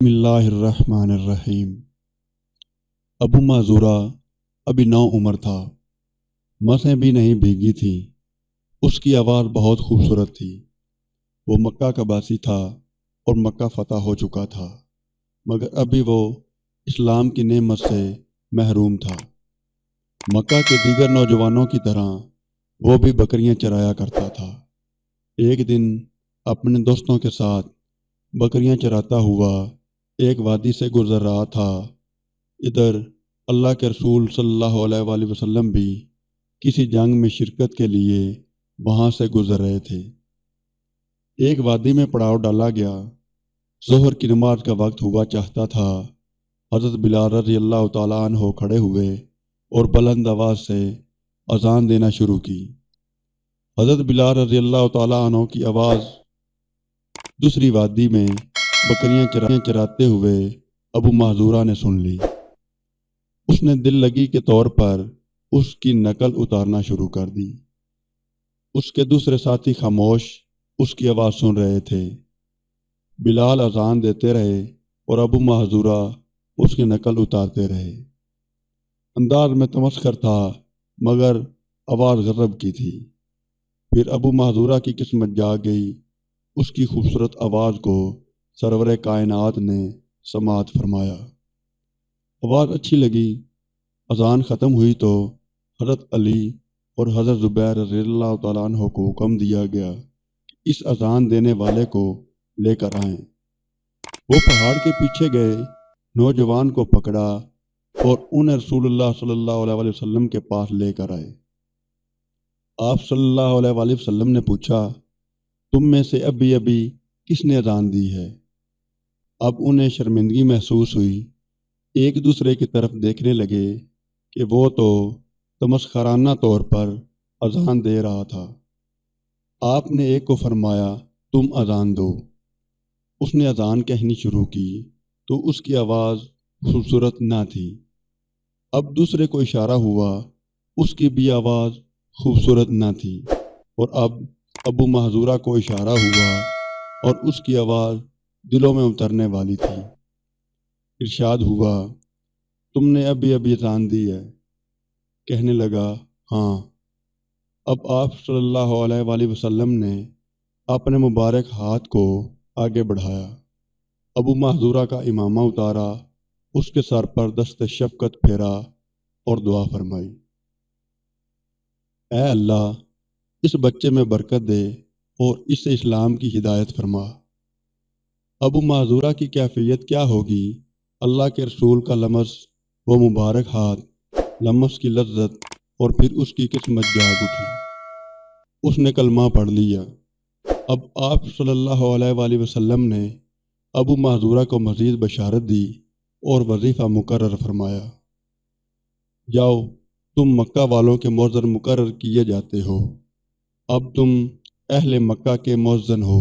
بسم اللہ الرحمن الرحیم۔ ابو معذورہ ابھی 9 عمر تھا، مسیں بھی نہیں بھیگی تھیں۔ اس کی آواز بہت خوبصورت تھی۔ وہ مکہ کا باسی تھا اور مکہ فتح ہو چکا تھا، مگر ابھی وہ اسلام کی نعمت سے محروم تھا۔ مکہ کے دیگر نوجوانوں کی طرح وہ بھی بکریاں چرایا کرتا تھا۔ ایک دن اپنے دوستوں کے ساتھ بکریاں چراتا ہوا ایک وادی سے گزر رہا تھا۔ ادھر اللہ کے رسول صلی اللہ علیہ وآلہ وسلم بھی کسی جنگ میں شرکت کے لیے وہاں سے گزر رہے تھے۔ ایک وادی میں پڑاؤ ڈالا گیا۔ ظہر کی نماز کا وقت ہوا چاہتا تھا۔ حضرت بلال رضی اللہ تعالیٰ عنہ کھڑے ہوئے اور بلند آواز سے اذان دینا شروع کی۔ حضرت بلال رضی اللہ تعالیٰ عنہ کی آواز دوسری وادی میں بکریاں چراتے ہوئے ابو معذورہ نے سن لی۔ اس نے دل لگی کے طور پر اس کی نقل اتارنا شروع کر دی۔ اس کے دوسرے ساتھی خاموش اس کی آواز سن رہے تھے۔ بلال اذان دیتے رہے اور ابو معذورہ اس کی نقل اتارتے رہے۔ انداز میں تمسخر تھا مگر آواز غضب کی تھی۔ پھر ابو معذورہ کی قسمت جاگ گئی۔ اس کی خوبصورت آواز کو سرور کائنات نے سماعت فرمایا۔ آواز اچھی لگی۔ اذان ختم ہوئی تو حضرت علی اور حضرت زبیر رضی اللہ تعالیٰ عنہ کو حکم دیا گیا کہ اس اذان دینے والے کو لے کر آئیں۔ وہ پہاڑ کے پیچھے گئے، نوجوان کو پکڑا اور انہیں رسول اللہ صلی اللہ علیہ وآلہ وسلم کے پاس لے کر آئے۔ آپ صلی اللہ علیہ وآلہ وسلم نے پوچھا، تم میں سے ابھی کس نے اذان دی ہے؟ اب انہیں شرمندگی محسوس ہوئی۔ ایک دوسرے کی طرف دیکھنے لگے کہ وہ تو تمسخرانہ طور پر اذان دے رہا تھا۔ آپ نے ایک کو فرمایا، تم اذان دو۔ اس نے اذان کہنی شروع کی تو اس کی آواز خوبصورت نہ تھی۔ اب دوسرے کو اشارہ ہوا، اس کی بھی آواز خوبصورت نہ تھی۔ اور اب ابو معذورہ کو اشارہ ہوا اور اس کی آواز دلوں میں اترنے والی تھی۔ ارشاد ہوا، تم نے ابھی اذان دی ہے؟ کہنے لگا، ہاں۔ اب آپ صلی اللہ علیہ وآلہ وسلم نے اپنے مبارک ہاتھ کو آگے بڑھایا، ابو معذورہ کا امامہ اتارا، اس کے سر پر دست شفقت پھیرا اور دعا فرمائی، اے اللہ اس بچے میں برکت دے اور اسے اسلام کی ہدایت فرما۔ ابو معذورہ کی کیفیت کیا ہوگی؟ اللہ کے رسول کا لمس، وہ مبارک ہاتھ، لمس کی لذت، اور پھر اس کی قسمت جاگ اٹھی۔ اس نے کلمہ پڑھ لیا۔ اب آپ صلی اللہ علیہ وآلہ وسلم نے ابو معذورہ کو مزید بشارت دی اور وظیفہ مقرر فرمایا، جاؤ تم مکہ والوں کے مؤذن مقرر کیے جاتے ہو، اب تم اہل مکہ کے مؤذن ہو۔